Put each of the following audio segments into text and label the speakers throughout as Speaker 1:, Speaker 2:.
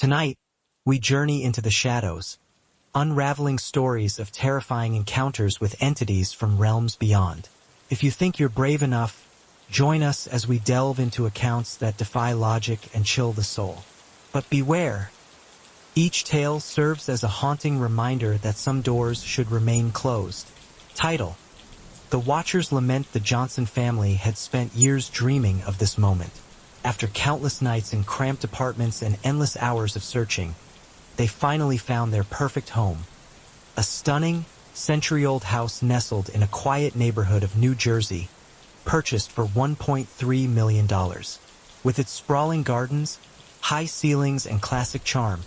Speaker 1: Tonight, we journey into the shadows, unraveling stories of terrifying encounters with entities from realms beyond. If you think you're brave enough, join us as we delve into accounts that defy logic and chill the soul. But beware! Each tale serves as a haunting reminder that some doors should remain closed. Title: The Watchers lament the Johnson family had spent years dreaming of this moment. After countless nights in cramped apartments and endless hours of searching, they finally found their perfect home. A stunning, century-old house nestled in a quiet neighborhood of New Jersey, purchased for $1.3 million. With its sprawling gardens, high ceilings, and classic charm,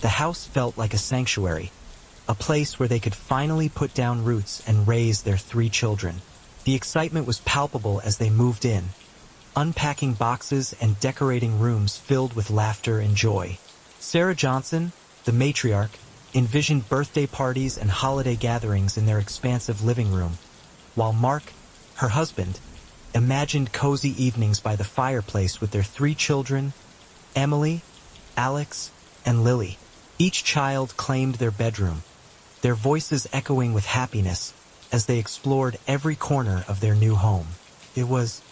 Speaker 1: the house felt like a sanctuary, a place where they could finally put down roots and raise their 3 children. The excitement was palpable as they moved in, unpacking boxes and decorating rooms filled with laughter and joy. Sarah Johnson, the matriarch, envisioned birthday parties and holiday gatherings in their expansive living room, while Mark, her husband, imagined cozy evenings by the fireplace with their 3 children, Emily, Alex, and Lily. Each child claimed their bedroom, their voices echoing with happiness as they explored every corner of their new home. It was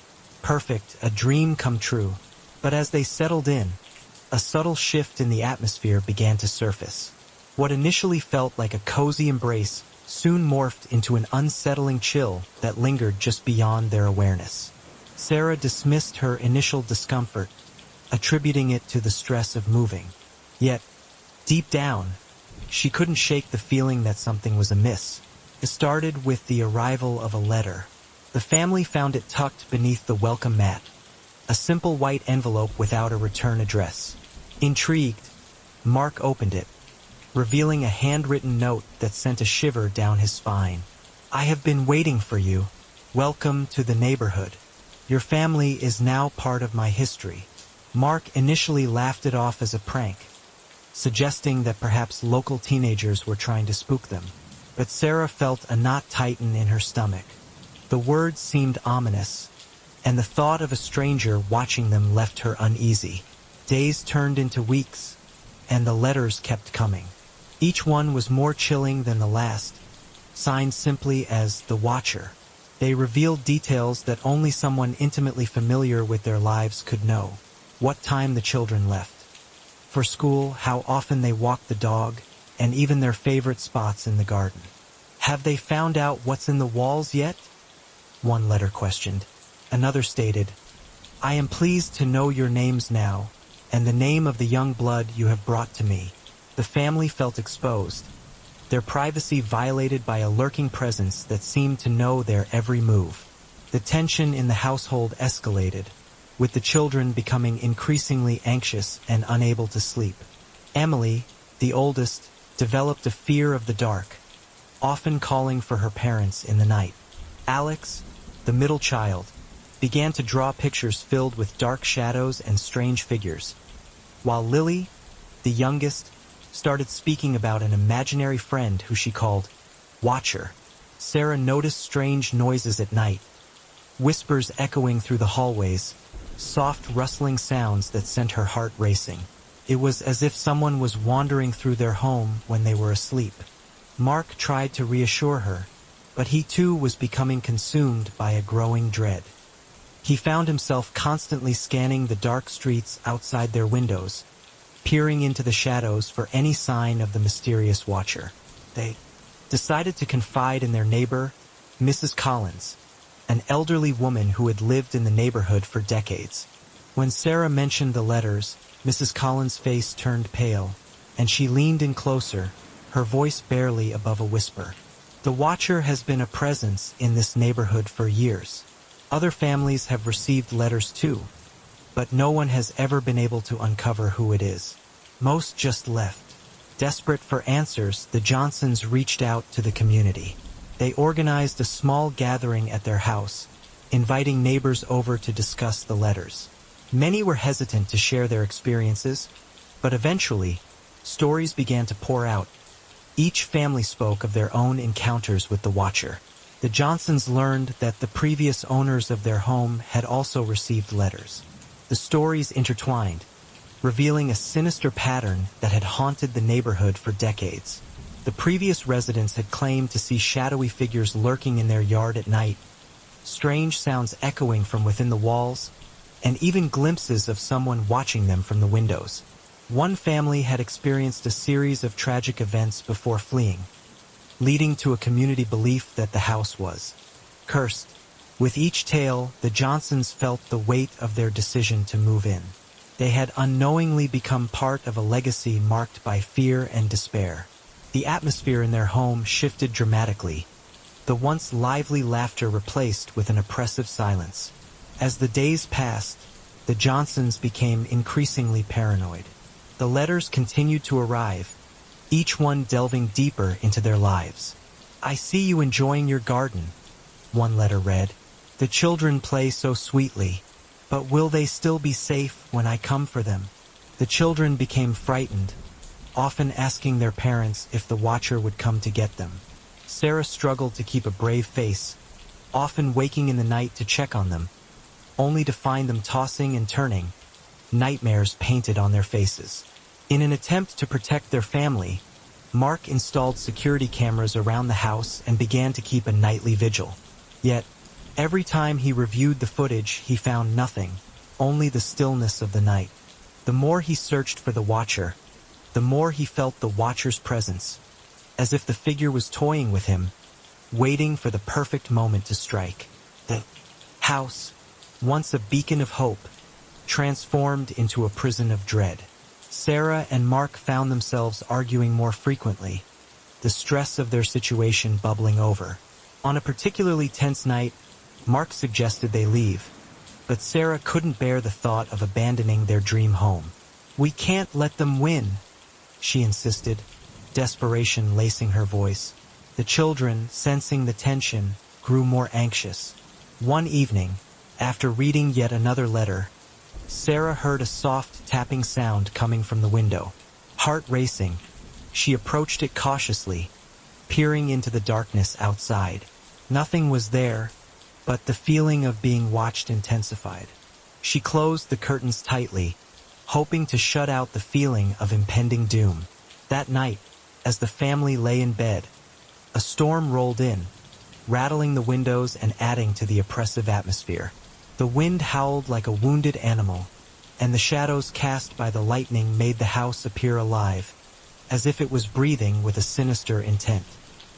Speaker 1: perfect, a dream come true. But as they settled in, a subtle shift in the atmosphere began to surface. What initially felt like a cozy embrace soon morphed into an unsettling chill that lingered just beyond their awareness. Sarah dismissed her initial discomfort, attributing it to the stress of moving. Yet, deep down, she couldn't shake the feeling that something was amiss. It started with the arrival of a letter. The family found it tucked beneath the welcome mat, a simple white envelope without a return address. Intrigued, Mark opened it, revealing a handwritten note that sent a shiver down his spine. "I have been waiting for you. Welcome to the neighborhood. Your family is now part of my history." Mark initially laughed it off as a prank, suggesting that perhaps local teenagers were trying to spook them. But Sarah felt a knot tighten in her stomach. The words seemed ominous, and the thought of a stranger watching them left her uneasy. Days turned into weeks, and the letters kept coming. Each one was more chilling than the last, signed simply as The Watcher. They revealed details that only someone intimately familiar with their lives could know. What time the children left for school, how often they walked the dog, and even their favorite spots in the garden. "Have they found out what's in the walls yet?" one letter questioned. Another stated, "I am pleased to know your names now, and the name of the young blood you have brought to me." The family felt exposed, their privacy violated by a lurking presence that seemed to know their every move. The tension in the household escalated, with the children becoming increasingly anxious and unable to sleep. Emily, the oldest, developed a fear of the dark, often calling for her parents in the night. Alex, the middle child, began to draw pictures filled with dark shadows and strange figures, while Lily, the youngest, started speaking about an imaginary friend who she called Watcher. Sarah noticed strange noises at night, whispers echoing through the hallways, soft rustling sounds that sent her heart racing. It was as if someone was wandering through their home when they were asleep. Mark tried to reassure her, but he too was becoming consumed by a growing dread. He found himself constantly scanning the dark streets outside their windows, peering into the shadows for any sign of the mysterious Watcher. They decided to confide in their neighbor, Mrs. Collins, an elderly woman who had lived in the neighborhood for decades. When Sarah mentioned the letters, Mrs. Collins' face turned pale, and she leaned in closer, her voice barely above a whisper. "The Watcher has been a presence in this neighborhood for years. Other families have received letters too, but no one has ever been able to uncover who it is. Most just left." Desperate for answers, the Johnsons reached out to the community. They organized a small gathering at their house, inviting neighbors over to discuss the letters. Many were hesitant to share their experiences, but eventually, stories began to pour out. Each family spoke of their own encounters with the Watcher. The Johnsons learned that the previous owners of their home had also received letters. The stories intertwined, revealing a sinister pattern that had haunted the neighborhood for decades. The previous residents had claimed to see shadowy figures lurking in their yard at night, strange sounds echoing from within the walls, and even glimpses of someone watching them from the windows. One family had experienced a series of tragic events before fleeing, leading to a community belief that the house was cursed. With each tale, the Johnsons felt the weight of their decision to move in. They had unknowingly become part of a legacy marked by fear and despair. The atmosphere in their home shifted dramatically, the once lively laughter replaced with an oppressive silence. As the days passed, the Johnsons became increasingly paranoid. The letters continued to arrive, each one delving deeper into their lives. "I see you enjoying your garden," one letter read. "The children play so sweetly, but will they still be safe when I come for them?" The children became frightened, often asking their parents if the watcher would come to get them. Sarah struggled to keep a brave face, often waking in the night to check on them, only to find them tossing and turning, nightmares painted on their faces. In an attempt to protect their family, Mark installed security cameras around the house and began to keep a nightly vigil. Yet, every time he reviewed the footage, he found nothing, only the stillness of the night. The more he searched for the watcher, the more he felt the watcher's presence, as if the figure was toying with him, waiting for the perfect moment to strike. The house, once a beacon of hope, transformed into a prison of dread. Sarah and Mark found themselves arguing more frequently, the stress of their situation bubbling over. On a particularly tense night, Mark suggested they leave, but Sarah couldn't bear the thought of abandoning their dream home. "We can't let them win," she insisted, desperation lacing her voice. The children, sensing the tension, grew more anxious. One evening, after reading yet another letter, Sarah heard a soft tapping sound coming from the window. Heart racing, she approached it cautiously, peering into the darkness outside. Nothing was there, but the feeling of being watched intensified. She closed the curtains tightly, hoping to shut out the feeling of impending doom. That night, as the family lay in bed, a storm rolled in, rattling the windows and adding to the oppressive atmosphere. The wind howled like a wounded animal, and the shadows cast by the lightning made the house appear alive, as if it was breathing with a sinister intent.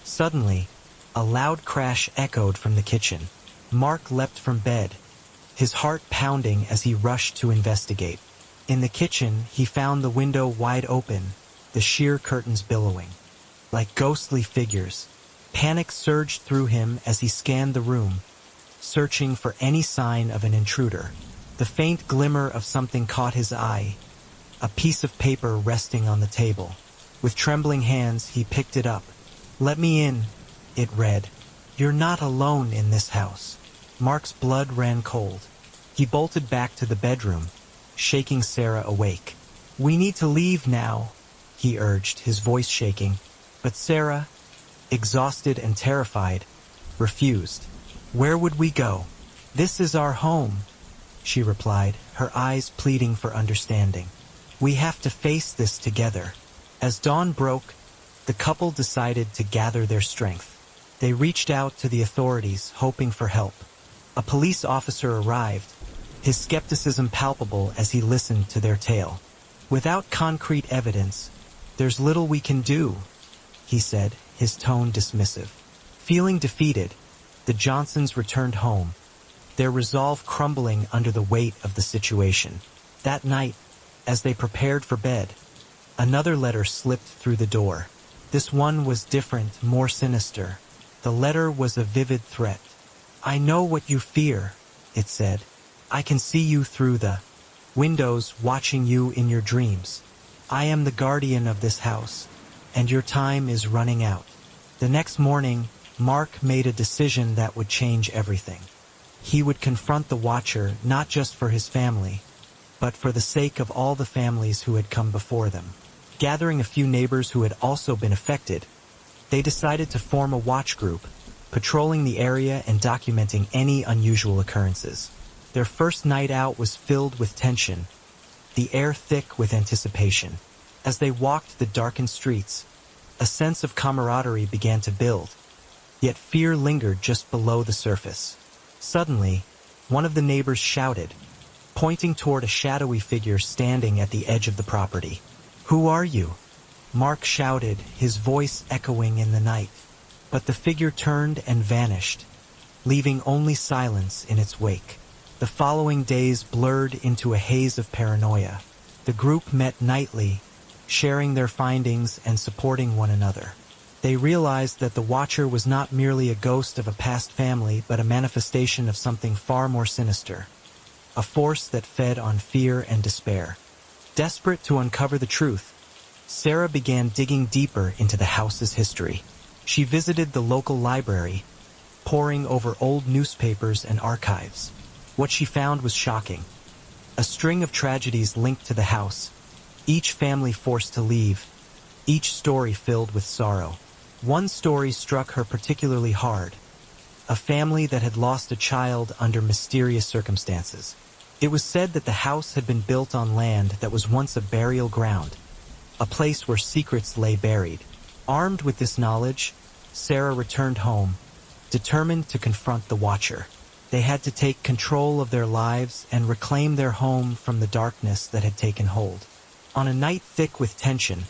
Speaker 1: Suddenly, a loud crash echoed from the kitchen. Mark leapt from bed, his heart pounding as he rushed to investigate. In the kitchen, he found the window wide open, the sheer curtains billowing. Like ghostly figures, panic surged through him as he scanned the room, searching for any sign of an intruder. The faint glimmer of something caught his eye, a piece of paper resting on the table. With trembling hands, he picked it up. "Let me in," it read. "You're not alone in this house." Mark's blood ran cold. He bolted back to the bedroom, shaking Sarah awake. "We need to leave now," he urged, his voice shaking. But Sarah, exhausted and terrified, refused. "Where would we go? This is our home," she replied, her eyes pleading for understanding. "We have to face this together." As dawn broke, the couple decided to gather their strength. They reached out to the authorities, hoping for help. A police officer arrived, his skepticism palpable as he listened to their tale. "Without concrete evidence, there's little we can do," he said, his tone dismissive. Feeling defeated, the Johnsons returned home, their resolve crumbling under the weight of the situation. That night, as they prepared for bed, another letter slipped through the door. This one was different, more sinister. The letter was a vivid threat. "I know what you fear," it said. "I can see you through the windows, watching you in your dreams. I am the guardian of this house, and your time is running out." The next morning, Mark made a decision that would change everything. He would confront the watcher not just for his family, but for the sake of all the families who had come before them. Gathering a few neighbors who had also been affected, they decided to form a watch group, patrolling the area and documenting any unusual occurrences. Their first night out was filled with tension, the air thick with anticipation. As they walked the darkened streets, a sense of camaraderie began to build, yet fear lingered just below the surface. Suddenly, one of the neighbors shouted, pointing toward a shadowy figure standing at the edge of the property. "Who are you?" Mark shouted, his voice echoing in the night. But the figure turned and vanished, leaving only silence in its wake. The following days blurred into a haze of paranoia. The group met nightly, sharing their findings and supporting one another. They realized that the Watcher was not merely a ghost of a past family, but a manifestation of something far more sinister. A force that fed on fear and despair. Desperate to uncover the truth, Sarah began digging deeper into the house's history. She visited the local library, poring over old newspapers and archives. What she found was shocking. A string of tragedies linked to the house, each family forced to leave, each story filled with sorrow. One story struck her particularly hard. A family that had lost a child under mysterious circumstances. It was said that the house had been built on land that was once a burial ground, a place where secrets lay buried. Armed with this knowledge, Sarah returned home, determined to confront the Watcher. They had to take control of their lives and reclaim their home from the darkness that had taken hold. On a night thick with tension,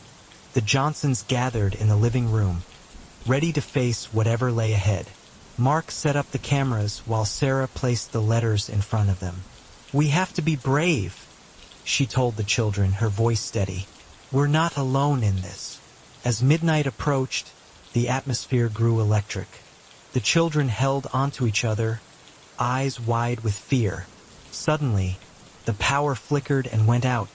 Speaker 1: the Johnsons gathered in the living room, ready to face whatever lay ahead. Mark set up the cameras while Sarah placed the letters in front of them. "We have to be brave," she told the children, her voice steady. "We're not alone in this." As midnight approached, the atmosphere grew electric. The children held onto each other, eyes wide with fear. Suddenly, the power flickered and went out,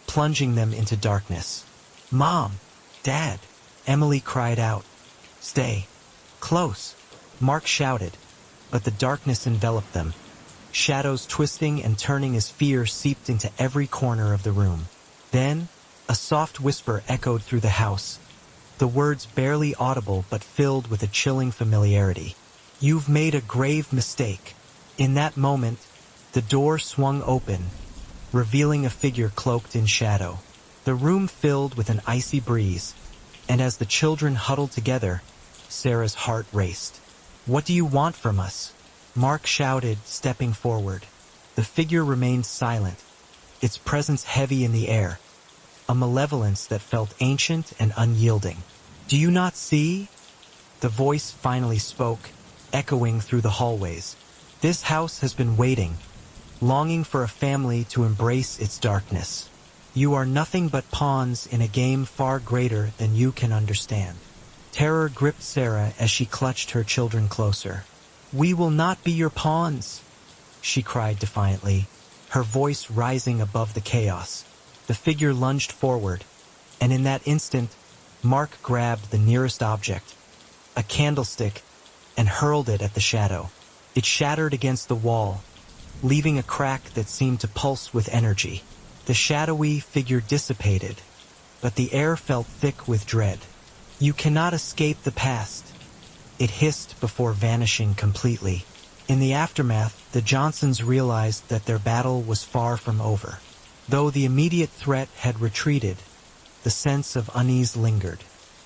Speaker 1: plunging them into darkness. "Mom! Dad!" Emily cried out. "Stay close," Mark shouted, but the darkness enveloped them, shadows twisting and turning as fear seeped into every corner of the room. Then, a soft whisper echoed through the house, the words barely audible but filled with a chilling familiarity. "You've made a grave mistake." In that moment, the door swung open, revealing a figure cloaked in shadow. The room filled with an icy breeze, and as the children huddled together, Sarah's heart raced. "What do you want from us?" Mark shouted, stepping forward. The figure remained silent, its presence heavy in the air, a malevolence that felt ancient and unyielding. "Do you not see?" The voice finally spoke, echoing through the hallways. "This house has been waiting, longing for a family to embrace its darkness. You are nothing but pawns in a game far greater than you can understand." Terror gripped Sarah as she clutched her children closer. "We will not be your pawns," she cried defiantly, her voice rising above the chaos. The figure lunged forward, and in that instant, Mark grabbed the nearest object, a candlestick, and hurled it at the shadow. It shattered against the wall, leaving a crack that seemed to pulse with energy. The shadowy figure dissipated, but the air felt thick with dread. "You cannot escape the past," it hissed before vanishing completely. In the aftermath, the Johnsons realized that their battle was far from over. Though the immediate threat had retreated, the sense of unease lingered.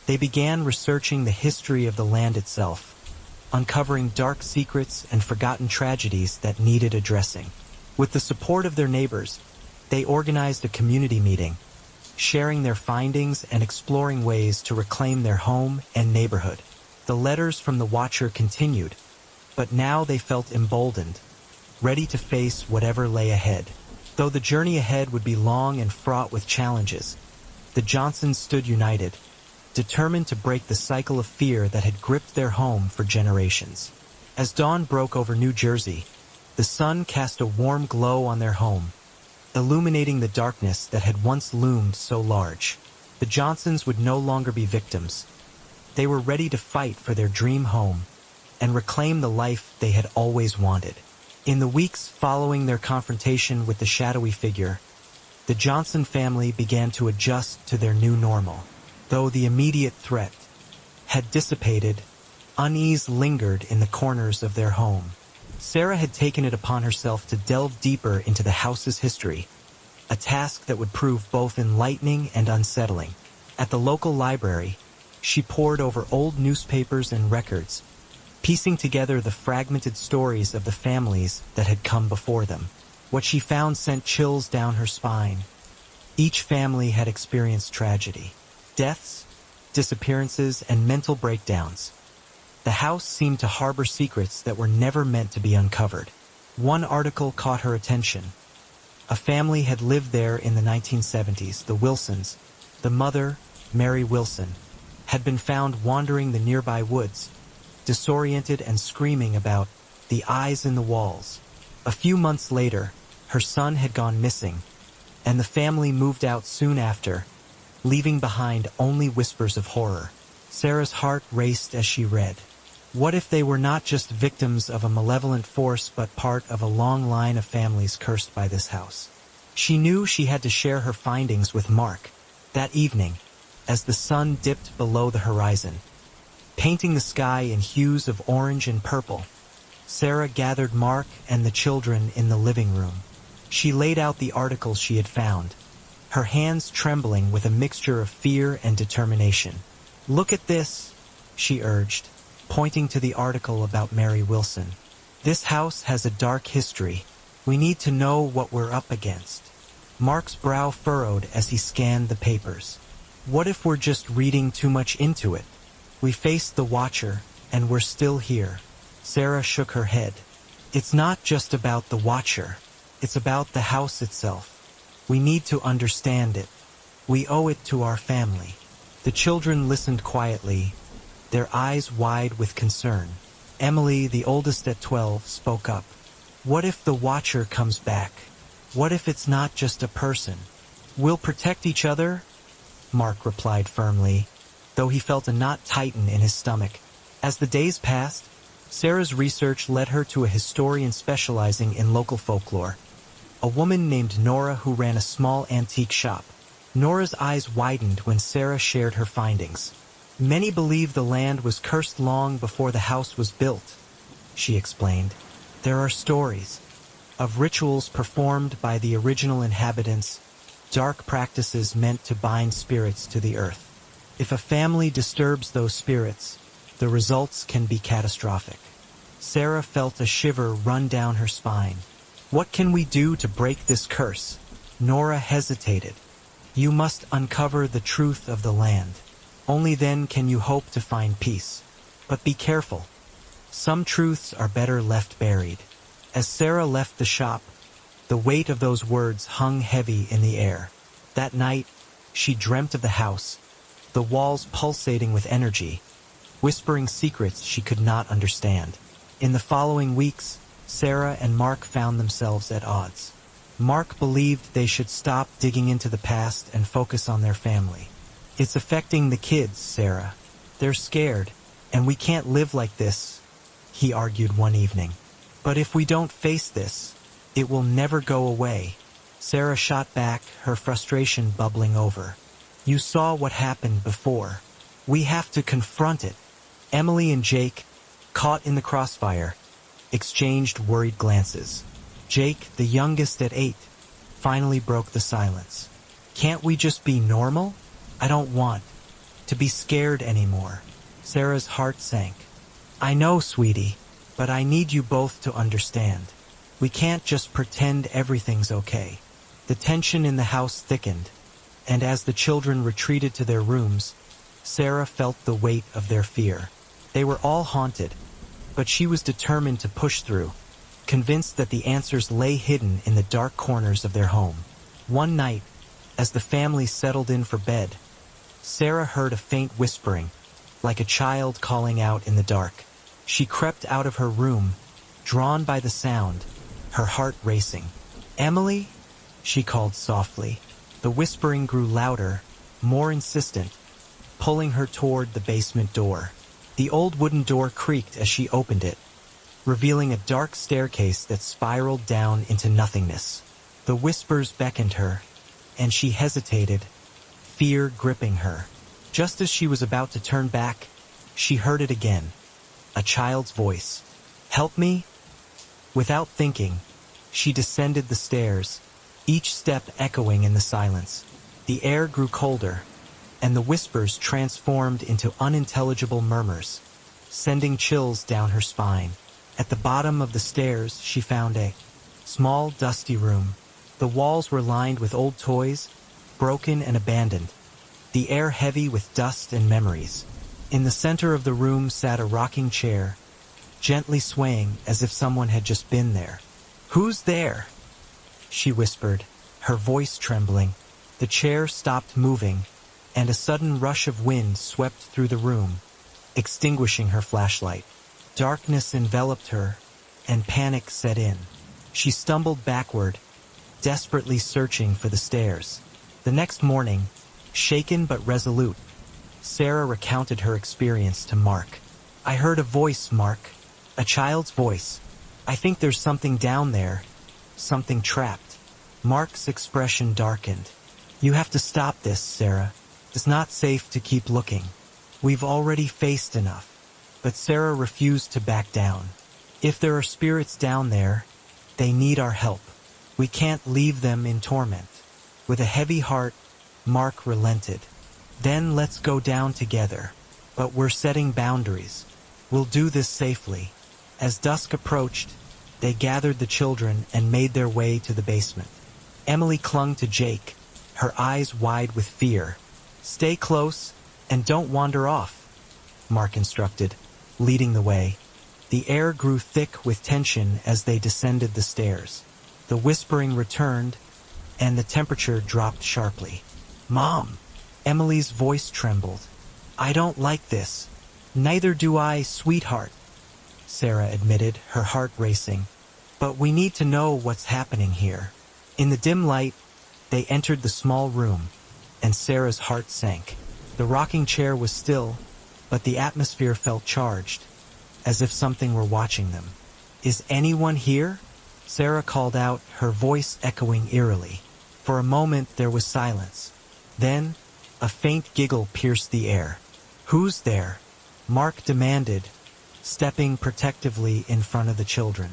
Speaker 1: They began researching the history of the land itself, uncovering dark secrets and forgotten tragedies that needed addressing. With the support of their neighbors, they organized a community meeting, sharing their findings and exploring ways to reclaim their home and neighborhood. The letters from the Watcher continued, but now they felt emboldened, ready to face whatever lay ahead. Though the journey ahead would be long and fraught with challenges, the Johnsons stood united, determined to break the cycle of fear that had gripped their home for generations. As dawn broke over New Jersey, the sun cast a warm glow on their home, illuminating the darkness that had once loomed so large. The Johnsons would no longer be victims. They were ready to fight for their dream home and reclaim the life they had always wanted. In the weeks following their confrontation with the shadowy figure, the Johnson family began to adjust to their new normal. Though the immediate threat had dissipated, unease lingered in the corners of their home. Sarah had taken it upon herself to delve deeper into the house's history, a task that would prove both enlightening and unsettling. At the local library, she pored over old newspapers and records, piecing together the fragmented stories of the families that had come before them. What she found sent chills down her spine. Each family had experienced tragedy, deaths, disappearances, and mental breakdowns. The house seemed to harbor secrets that were never meant to be uncovered. One article caught her attention. A family had lived there in the 1970s, the Wilsons. The mother, Mary Wilson, had been found wandering the nearby woods, disoriented and screaming about the eyes in the walls. A few months later, her son had gone missing, and the family moved out soon after, leaving behind only whispers of horror. Sarah's heart raced as she read. What if they were not just victims of a malevolent force but part of a long line of families cursed by this house? She knew she had to share her findings with Mark. That evening, as the sun dipped below the horizon, painting the sky in hues of orange and purple, Sarah gathered Mark and the children in the living room. She laid out the articles she had found, her hands trembling with a mixture of fear and determination. "Look at this," she urged, pointing to the article about Mary Wilson. "This house has a dark history. We need to know what we're up against." Mark's brow furrowed as he scanned the papers. What if we're just reading too much into it? We faced the Watcher, and we're still here. Sarah shook her head. It's not just about the Watcher. It's about the house itself. We need to understand it. We owe it to our family. The children listened quietly, their eyes wide with concern. Emily, the oldest at 12, spoke up. "What if the Watcher comes back? What if it's not just a person? We'll protect each other?" Mark replied firmly, though he felt a knot tighten in his stomach. As the days passed, Sarah's research led her to a historian specializing in local folklore, a woman named Nora who ran a small antique shop. Nora's eyes widened when Sarah shared her findings. "Many believe the land was cursed long before the house was built," she explained. "There are stories of rituals performed by the original inhabitants, dark practices meant to bind spirits to the earth. If a family disturbs those spirits, the results can be catastrophic." Sarah felt a shiver run down her spine. "What can we do to break this curse?" Nora hesitated. "You must uncover the truth of the land. Only then can you hope to find peace. But be careful. Some truths are better left buried." As Sarah left the shop, the weight of those words hung heavy in the air. That night, she dreamt of the house, the walls pulsating with energy, whispering secrets she could not understand. In the following weeks, Sarah and Mark found themselves at odds. Mark believed they should stop digging into the past and focus on their family. "It's affecting the kids, Sarah. They're scared, and we can't live like this," he argued one evening. "But if we don't face this, it will never go away." Sarah shot back, her frustration bubbling over. "You saw what happened before. We have to confront it." Emily and Jake, caught in the crossfire, exchanged worried glances. Jake, the youngest at 8, finally broke the silence. "Can't we just be normal? I don't want to be scared anymore." Sarah's heart sank. "I know, sweetie, but I need you both to understand. We can't just pretend everything's okay." The tension in the house thickened, and as the children retreated to their rooms, Sarah felt the weight of their fear. They were all haunted, but she was determined to push through, convinced that the answers lay hidden in the dark corners of their home. One night, as the family settled in for bed, Sarah heard a faint whispering, like a child calling out in the dark. She crept out of her room, drawn by the sound, her heart racing. "Emily?" she called softly. The whispering grew louder, more insistent, pulling her toward the basement door. The old wooden door creaked as she opened it, revealing a dark staircase that spiraled down into nothingness. The whispers beckoned her, and she hesitated, fear gripping her. Just as she was about to turn back, she heard it again, a child's voice. "Help me?" Without thinking, she descended the stairs, each step echoing in the silence. The air grew colder, and the whispers transformed into unintelligible murmurs, sending chills down her spine. At the bottom of the stairs, she found a small, dusty room. The walls were lined with old toys, broken and abandoned, the air heavy with dust and memories. In the center of the room sat a rocking chair, gently swaying as if someone had just been there. "Who's there?" she whispered, her voice trembling. The chair stopped moving, and a sudden rush of wind swept through the room, extinguishing her flashlight. Darkness enveloped her, and panic set in. She stumbled backward, desperately searching for the stairs. The next morning, shaken but resolute, Sarah recounted her experience to Mark. "I heard a voice, Mark. A child's voice. I think there's something down there. Something trapped." Mark's expression darkened. "You have to stop this, Sarah. It's not safe to keep looking. We've already faced enough." But Sarah refused to back down. "If there are spirits down there, they need our help. We can't leave them in torment." With a heavy heart, Mark relented. "Then let's go down together. But we're setting boundaries. We'll do this safely." As dusk approached, they gathered the children and made their way to the basement. Emily clung to Jake, her eyes wide with fear. "Stay close and don't wander off," Mark instructed, leading the way. The air grew thick with tension as they descended the stairs. The whispering returned, and the temperature dropped sharply. "Mom!" Emily's voice trembled. "I don't like this." "Neither do I, sweetheart," Sarah admitted, her heart racing. "But we need to know what's happening here." In the dim light, they entered the small room, and Sarah's heart sank. The rocking chair was still, but the atmosphere felt charged, as if something were watching them. "Is anyone here?" Sarah called out, her voice echoing eerily. For a moment there was silence. Then, a faint giggle pierced the air. "Who's there?" Mark demanded, stepping protectively in front of the children.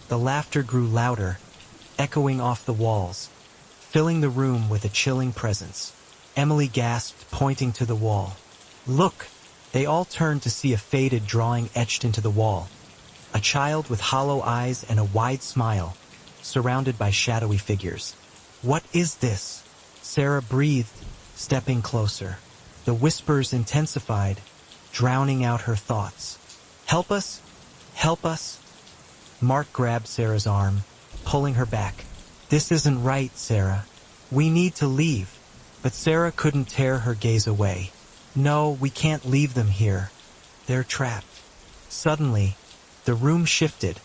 Speaker 1: The laughter grew louder, echoing off the walls, filling the room with a chilling presence. Emily gasped, pointing to the wall. "Look!" They all turned to see a faded drawing etched into the wall. A child with hollow eyes and a wide smile, surrounded by shadowy figures. "What is this?" Sarah breathed, stepping closer. The whispers intensified, drowning out her thoughts. "Help us! Help us!" Mark grabbed Sarah's arm, pulling her back. "This isn't right, Sarah. We need to leave." But Sarah couldn't tear her gaze away. "No, we can't leave them here. They're trapped." Suddenly, the room shifted,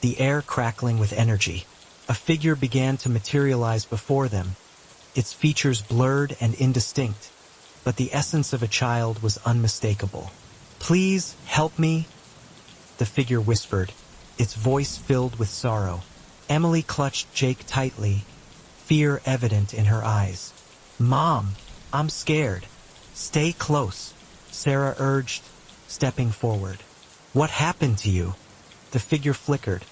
Speaker 1: the air crackling with energy. A figure began to materialize before them, its features blurred and indistinct, but the essence of a child was unmistakable. "Please, help me," the figure whispered, its voice filled with sorrow. Emily clutched Jake tightly, fear evident in her eyes. "Mom, I'm scared." "Stay close," Sarah urged, stepping forward. "What happened to you?" The figure flickered,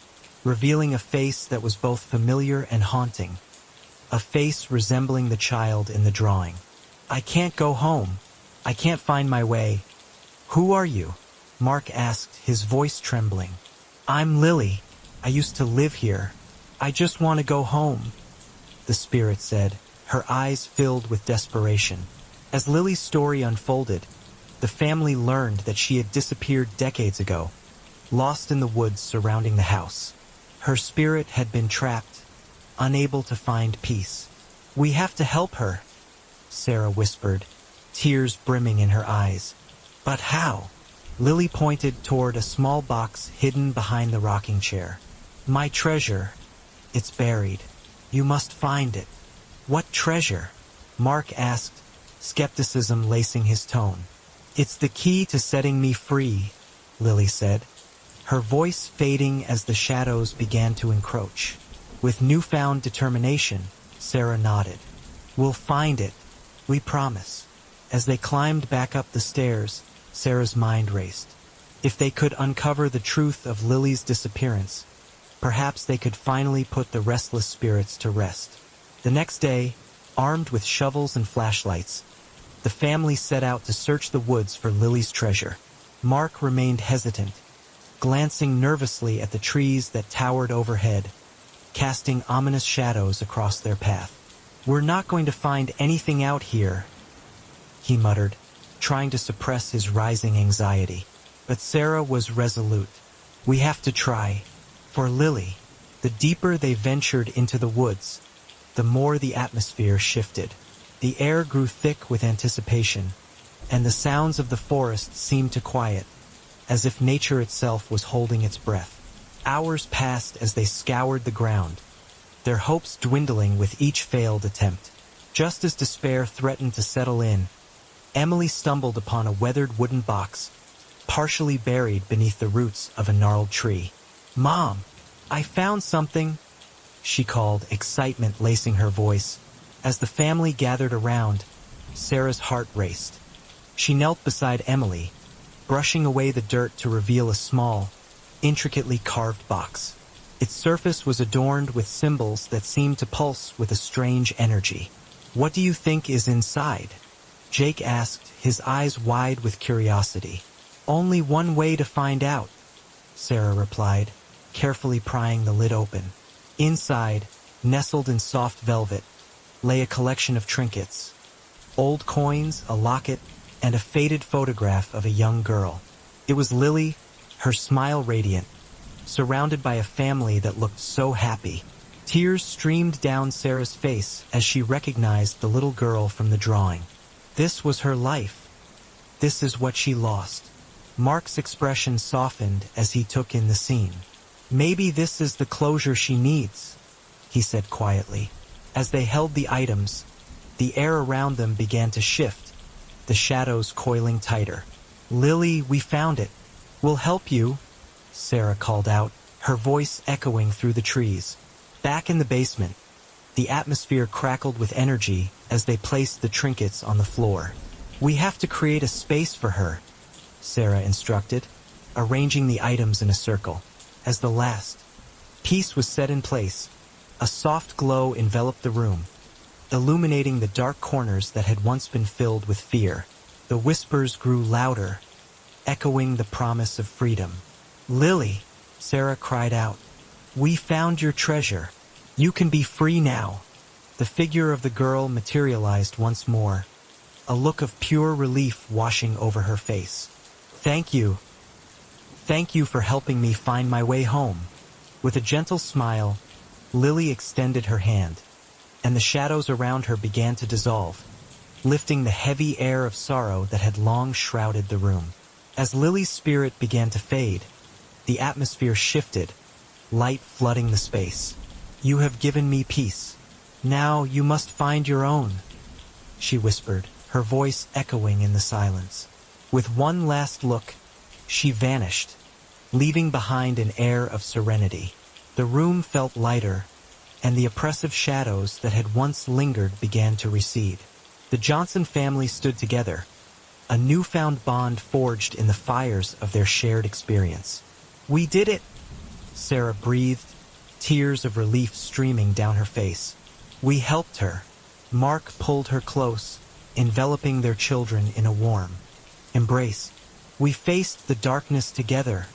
Speaker 1: revealing a face that was both familiar and haunting. A face resembling the child in the drawing. "I can't go home. I can't find my way." "Who are you?" Mark asked, his voice trembling. "I'm Lily. I used to live here. I just want to go home," the spirit said, her eyes filled with desperation. As Lily's story unfolded, the family learned that she had disappeared decades ago, lost in the woods surrounding the house. Her spirit had been trapped, unable to find peace. "We have to help her," Sarah whispered, tears brimming in her eyes. "But how?" Lily pointed toward a small box hidden behind the rocking chair. "My treasure. It's buried. You must find it." "What treasure?" Mark asked, skepticism lacing his tone. "It's the key to setting me free," Lily said, her voice fading as the shadows began to encroach. With newfound determination, Sarah nodded. "We'll find it. We promise." As they climbed back up the stairs, Sarah's mind raced. If they could uncover the truth of Lily's disappearance, perhaps they could finally put the restless spirits to rest. The next day, armed with shovels and flashlights, the family set out to search the woods for Lily's treasure. Mark remained hesitant, glancing nervously at the trees that towered overhead, casting ominous shadows across their path. "We're not going to find anything out here," he muttered, trying to suppress his rising anxiety. But Sarah was resolute. "We have to try. For Lily." The deeper they ventured into the woods, the more the atmosphere shifted. The air grew thick with anticipation, and the sounds of the forest seemed to quiet, as if nature itself was holding its breath. Hours passed as they scoured the ground, their hopes dwindling with each failed attempt. Just as despair threatened to settle in, Emily stumbled upon a weathered wooden box, partially buried beneath the roots of a gnarled tree. "Mom, I found something," she called, excitement lacing her voice. As the family gathered around, Sarah's heart raced. She knelt beside Emily, brushing away the dirt to reveal a small, intricately carved box. Its surface was adorned with symbols that seemed to pulse with a strange energy. "What do you think is inside?" Jake asked, his eyes wide with curiosity. "Only one way to find out," Sarah replied, carefully prying the lid open. Inside, nestled in soft velvet, lay a collection of trinkets. Old coins, a locket, and a faded photograph of a young girl. It was Lily, her smile radiant, surrounded by a family that looked so happy. Tears streamed down Sarah's face as she recognized the little girl from the drawing. This was her life. This is what she lost. Mark's expression softened as he took in the scene. "Maybe this is the closure she needs," he said quietly. As they held the items, the air around them began to shift, the shadows coiling tighter. "Lily, we found it. We'll help you," Sarah called out, her voice echoing through the trees. Back in the basement, the atmosphere crackled with energy as they placed the trinkets on the floor. "We have to create a space for her," Sarah instructed, arranging the items in a circle. As the last piece was set in place, a soft glow enveloped the room, illuminating the dark corners that had once been filled with fear. The whispers grew louder, echoing the promise of freedom. "Lily," Sarah cried out, "we found your treasure. You can be free now." The figure of the girl materialized once more, a look of pure relief washing over her face. "Thank you. Thank you for helping me find my way home." With a gentle smile, Lily extended her hand, and the shadows around her began to dissolve, lifting the heavy air of sorrow that had long shrouded the room. As Lily's spirit began to fade, the atmosphere shifted, light flooding the space. "You have given me peace. Now you must find your own," she whispered, her voice echoing in the silence. With one last look, she vanished, leaving behind an air of serenity. The room felt lighter, and the oppressive shadows that had once lingered began to recede. The Johnson family stood together, a newfound bond forged in the fires of their shared experience. "We did it," Sarah breathed, tears of relief streaming down her face. "We helped her." Mark pulled her close, enveloping their children in a warm embrace. "We faced the darkness together,"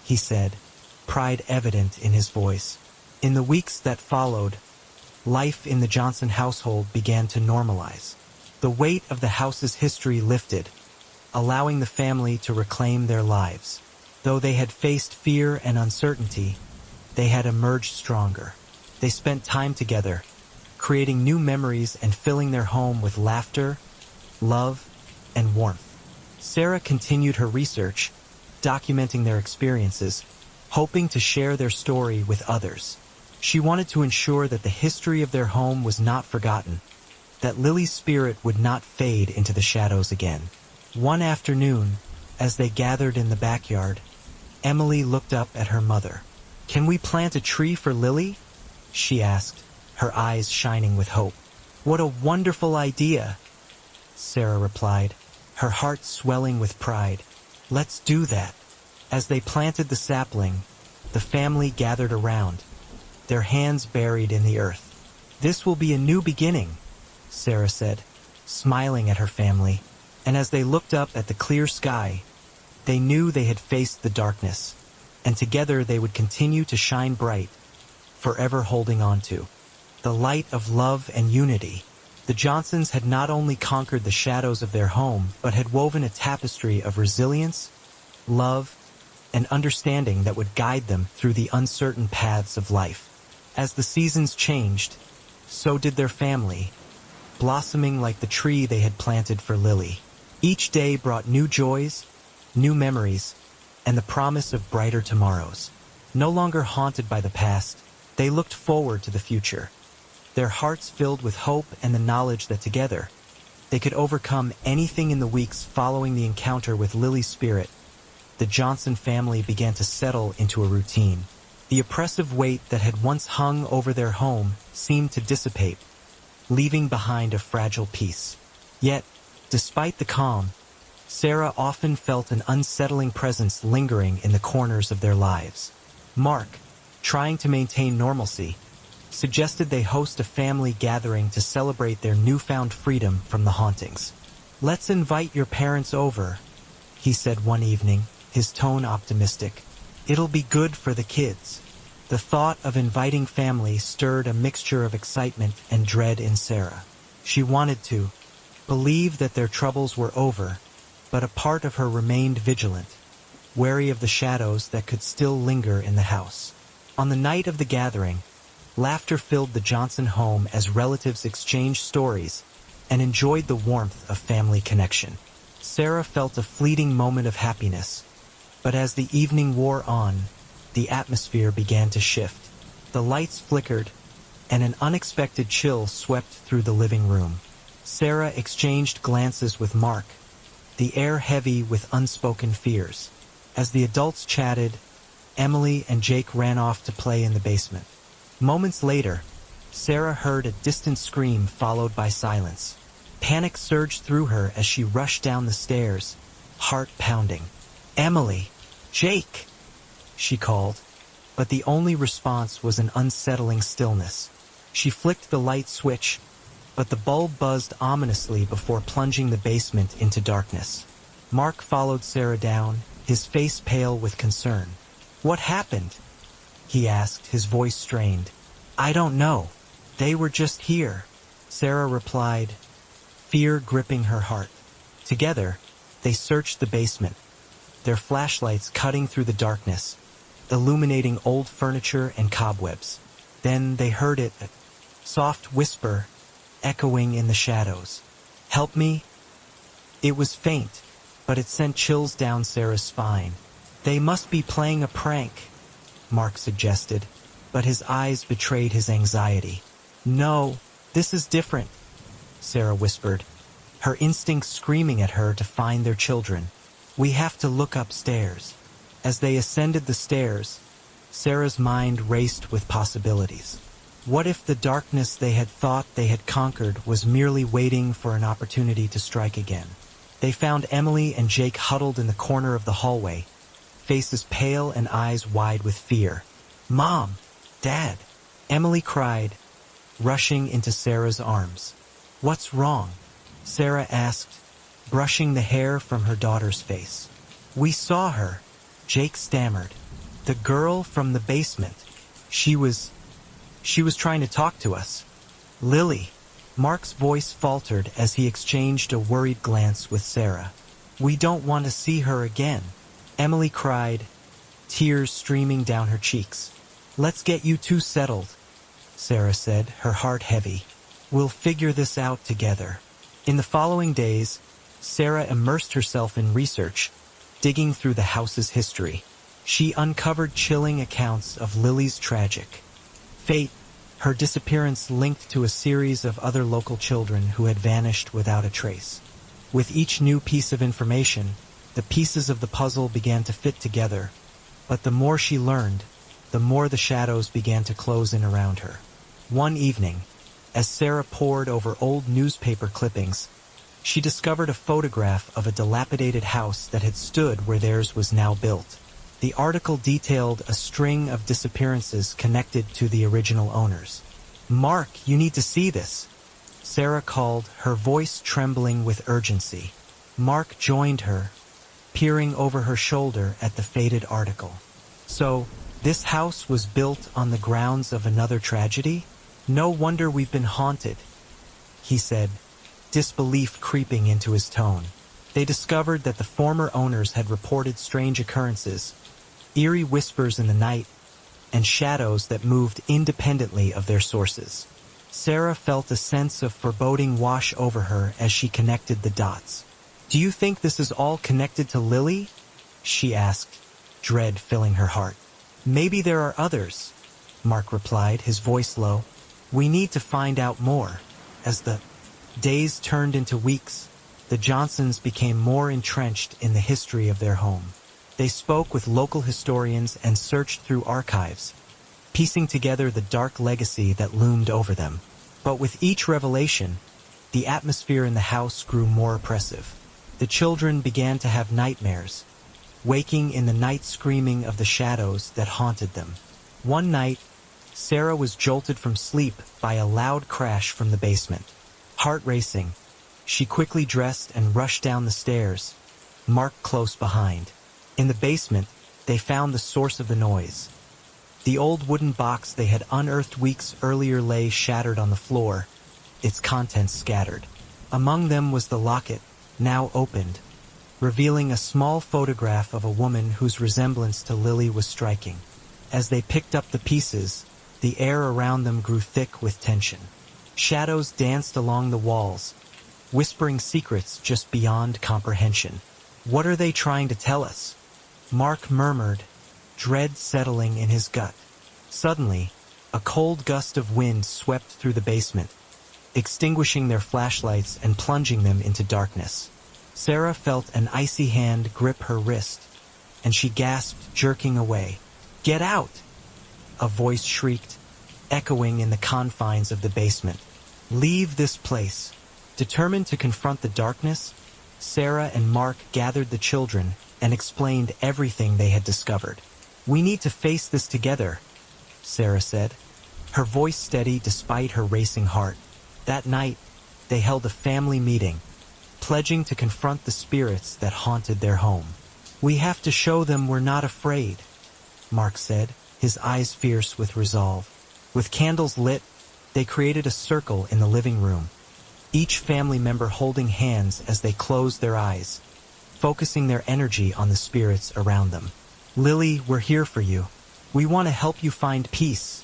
Speaker 1: he said, pride evident in his voice. In the weeks that followed, life in the Johnson household began to normalize. The weight of the house's history lifted, allowing the family to reclaim their lives. Though they had faced fear and uncertainty, they had emerged stronger. They spent time together, creating new memories and filling their home with laughter, love, and warmth. Sarah continued her research, documenting their experiences, hoping to share their story with others. She wanted to ensure that the history of their home was not forgotten, that Lily's spirit would not fade into the shadows again. One afternoon, as they gathered in the backyard, Emily looked up at her mother. "Can we plant a tree for Lily?" she asked, her eyes shining with hope. "What a wonderful idea," Sarah replied, her heart swelling with pride. "Let's do that." As they planted the sapling, the family gathered around, their hands buried in the earth. "This will be a new beginning," Sarah said, smiling at her family, and as they looked up at the clear sky, they knew they had faced the darkness, and together they would continue to shine bright, forever holding on to the light of love and unity. The Johnsons had not only conquered the shadows of their home, but had woven a tapestry of resilience, love, and understanding that would guide them through the uncertain paths of life. As the seasons changed, so did their family, blossoming like the tree they had planted for Lily. Each day brought new joys, new memories, and the promise of brighter tomorrows. No longer haunted by the past, they looked forward to the future, their hearts filled with hope and the knowledge that together, they could overcome anything. In the weeks following the encounter with Lily's spirit, the Johnson family began to settle into a routine. The oppressive weight that had once hung over their home seemed to dissipate, leaving behind a fragile peace. Yet, despite the calm, Sarah often felt an unsettling presence lingering in the corners of their lives. Mark, trying to maintain normalcy, suggested they host a family gathering to celebrate their newfound freedom from the hauntings. "Let's invite your parents over," he said one evening, his tone optimistic. "It'll be good for the kids." The thought of inviting family stirred a mixture of excitement and dread in Sarah. She wanted to believe that their troubles were over, but a part of her remained vigilant, wary of the shadows that could still linger in the house. On the night of the gathering, laughter filled the Johnson home as relatives exchanged stories and enjoyed the warmth of family connection. Sarah felt a fleeting moment of happiness, but as the evening wore on, the atmosphere began to shift. The lights flickered, and an unexpected chill swept through the living room. Sarah exchanged glances with Mark, the air heavy with unspoken fears. As the adults chatted, Emily and Jake ran off to play in the basement. Moments later, Sarah heard a distant scream followed by silence. Panic surged through her as she rushed down the stairs, heart pounding. "Emily! Jake!" she called, but the only response was an unsettling stillness. She flicked the light switch, but the bulb buzzed ominously before plunging the basement into darkness. Mark followed Sarah down, his face pale with concern. "What happened?" he asked, his voice strained. "I don't know. They were just here," Sarah replied, fear gripping her heart. Together, they searched the basement, their flashlights cutting through the darkness, illuminating old furniture and cobwebs. Then they heard it, a soft whisper, echoing in the shadows. "Help me?" It was faint, but it sent chills down Sarah's spine. "They must be playing a prank," Mark suggested, but his eyes betrayed his anxiety. "No, this is different," Sarah whispered, her instincts screaming at her to find their children. "We have to look upstairs." As they ascended the stairs, Sarah's mind raced with possibilities. What if the darkness they had thought they had conquered was merely waiting for an opportunity to strike again? They found Emily and Jake huddled in the corner of the hallway, faces pale and eyes wide with fear. "Mom! Dad!" Emily cried, rushing into Sarah's arms. "What's wrong?" Sarah asked, brushing the hair from her daughter's face. "We saw her," Jake stammered. "The girl from the basement. She was trying to talk to us." "Lily." Mark's voice faltered as he exchanged a worried glance with Sarah. "We don't want to see her again," Emily cried, tears streaming down her cheeks. "Let's get you two settled," Sarah said, her heart heavy. "We'll figure this out together." In the following days, Sarah immersed herself in research, digging through the house's history. She uncovered chilling accounts of Lily's tragic fate, her disappearance linked to a series of other local children who had vanished without a trace. With each new piece of information, the pieces of the puzzle began to fit together, but the more she learned, the more the shadows began to close in around her. One evening, as Sarah pored over old newspaper clippings, she discovered a photograph of a dilapidated house that had stood where theirs was now built. The article detailed a string of disappearances connected to the original owners. "Mark, you need to see this," Sarah called, her voice trembling with urgency. Mark joined her, peering over her shoulder at the faded article. "So, this house was built on the grounds of another tragedy? No wonder we've been haunted," he said, disbelief creeping into his tone. They discovered that the former owners had reported strange occurrences, eerie whispers in the night, and shadows that moved independently of their sources. Sarah felt a sense of foreboding wash over her as she connected the dots. "Do you think this is all connected to Lily?" she asked, dread filling her heart. "Maybe there are others," Mark replied, his voice low. "We need to find out more." As the days turned into weeks, the Johnsons became more entrenched in the history of their home. They spoke with local historians and searched through archives, piecing together the dark legacy that loomed over them. But with each revelation, the atmosphere in the house grew more oppressive. The children began to have nightmares, waking in the night screaming of the shadows that haunted them. One night, Sarah was jolted from sleep by a loud crash from the basement. Heart racing, she quickly dressed and rushed down the stairs, Mark close behind. In the basement, they found the source of the noise. The old wooden box they had unearthed weeks earlier lay shattered on the floor, its contents scattered. Among them was the locket, now opened, revealing a small photograph of a woman whose resemblance to Lily was striking. As they picked up the pieces, the air around them grew thick with tension. Shadows danced along the walls, whispering secrets just beyond comprehension. "What are they trying to tell us?" Mark murmured, dread settling in his gut. Suddenly, a cold gust of wind swept through the basement, extinguishing their flashlights and plunging them into darkness. Sarah felt an icy hand grip her wrist, and she gasped, jerking away. "Get out!" a voice shrieked, echoing in the confines of the basement. "Leave this place." Determined to confront the darkness, Sarah and Mark gathered the children and explained everything they had discovered. "We need to face this together," Sarah said, her voice steady despite her racing heart. That night, they held a family meeting, pledging to confront the spirits that haunted their home. "We have to show them we're not afraid," Mark said, his eyes fierce with resolve. With candles lit, they created a circle in the living room, each family member holding hands as they closed their eyes, focusing their energy on the spirits around them. "Lily, we're here for you. We want to help you find peace,"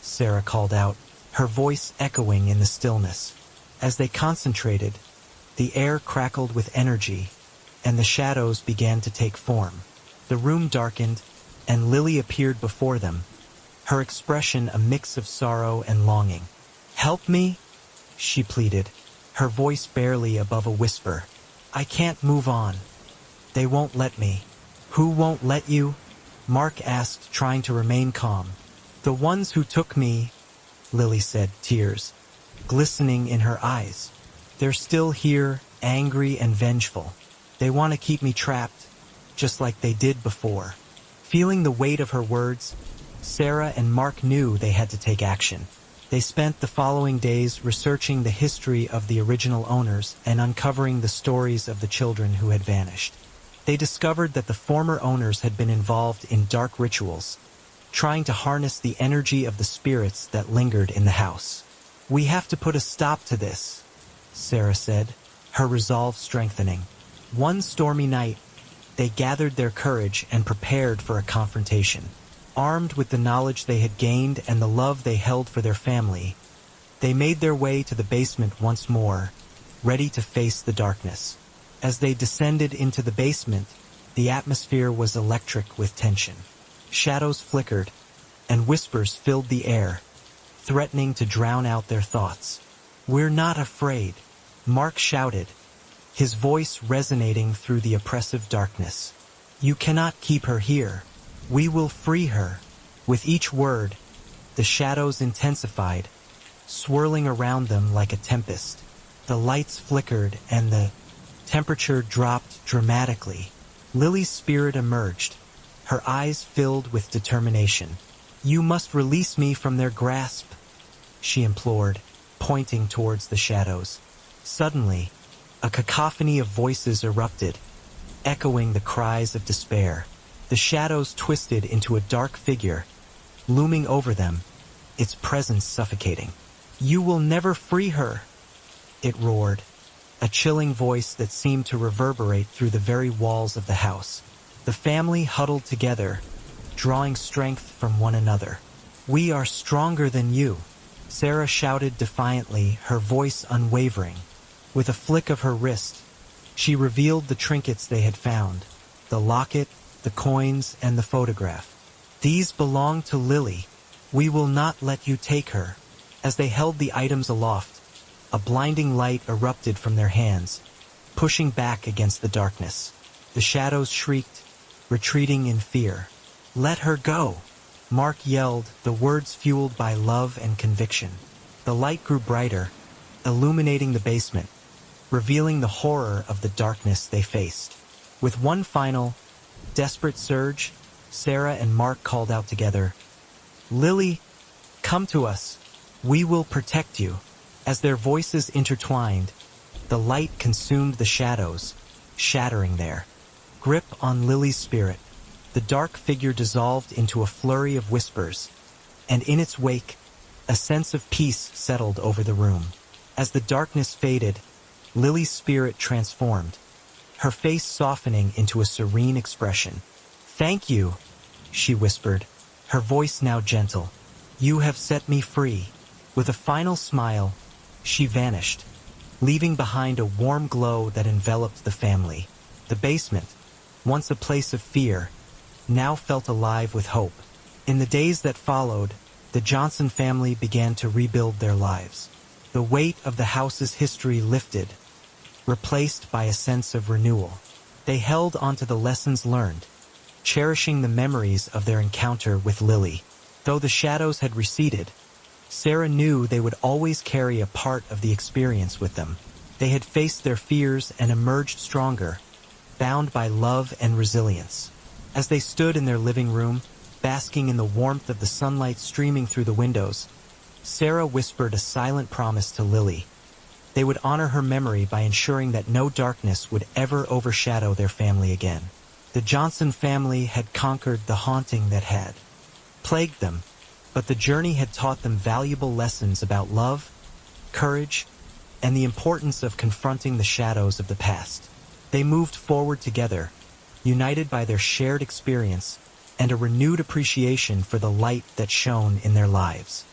Speaker 1: Sarah called out, her voice echoing in the stillness. As they concentrated, the air crackled with energy, and the shadows began to take form. The room darkened, and Lily appeared before them, her expression a mix of sorrow and longing. "Help me," she pleaded, her voice barely above a whisper. "I can't move on. They won't let me." "Who won't let you?" Mark asked, trying to remain calm. "The ones who took me," Lily said, tears glistening in her eyes. "They're still here, angry and vengeful. They want to keep me trapped, just like they did before." Feeling the weight of her words, Sarah and Mark knew they had to take action. They spent the following days researching the history of the original owners and uncovering the stories of the children who had vanished. They discovered that the former owners had been involved in dark rituals, trying to harness the energy of the spirits that lingered in the house. "We have to put a stop to this," Sarah said, her resolve strengthening. One stormy night, they gathered their courage and prepared for a confrontation. Armed with the knowledge they had gained and the love they held for their family, they made their way to the basement once more, ready to face the darkness. As they descended into the basement, the atmosphere was electric with tension. Shadows flickered, and whispers filled the air, threatening to drown out their thoughts. "We're not afraid," Mark shouted, his voice resonating through the oppressive darkness. "You cannot keep her here. We will free her." With each word, the shadows intensified, swirling around them like a tempest. The lights flickered and the temperature dropped dramatically. Lily's spirit emerged, her eyes filled with determination. "You must release me from their grasp," she implored, pointing towards the shadows. Suddenly, a cacophony of voices erupted, echoing the cries of despair. The shadows twisted into a dark figure, looming over them, its presence suffocating. "You will never free her!" it roared, a chilling voice that seemed to reverberate through the very walls of the house. The family huddled together, drawing strength from one another. "We are stronger than you," Sarah shouted defiantly, her voice unwavering. With a flick of her wrist, she revealed the trinkets they had found, the locket, the coins, and the photograph. "These belong to Lily. We will not let you take her." As they held the items aloft, a blinding light erupted from their hands, pushing back against the darkness. The shadows shrieked, retreating in fear. "Let her go!" Mark yelled, the words fueled by love and conviction. The light grew brighter, illuminating the basement, revealing the horror of the darkness they faced. With one final, desperate surge, Sarah and Mark called out together, "Lily, come to us. We will protect you." As their voices intertwined, the light consumed the shadows, shattering their grip on Lily's spirit. The dark figure dissolved into a flurry of whispers, and in its wake, a sense of peace settled over the room. As the darkness faded, Lily's spirit transformed, her face softening into a serene expression. "Thank you," she whispered, her voice now gentle. "You have set me free." With a final smile, she vanished, leaving behind a warm glow that enveloped the family. The basement, once a place of fear, now felt alive with hope. In the days that followed, the Johnson family began to rebuild their lives. The weight of the house's history lifted, replaced by a sense of renewal. They held onto the lessons learned, cherishing the memories of their encounter with Lily. Though the shadows had receded, Sarah knew they would always carry a part of the experience with them. They had faced their fears and emerged stronger, bound by love and resilience. As they stood in their living room, basking in the warmth of the sunlight streaming through the windows, Sarah whispered a silent promise to Lily. They would honor her memory by ensuring that no darkness would ever overshadow their family again. The Johnson family had conquered the haunting that had plagued them, but the journey had taught them valuable lessons about love, courage, and the importance of confronting the shadows of the past. They moved forward together, united by their shared experience and a renewed appreciation for the light that shone in their lives.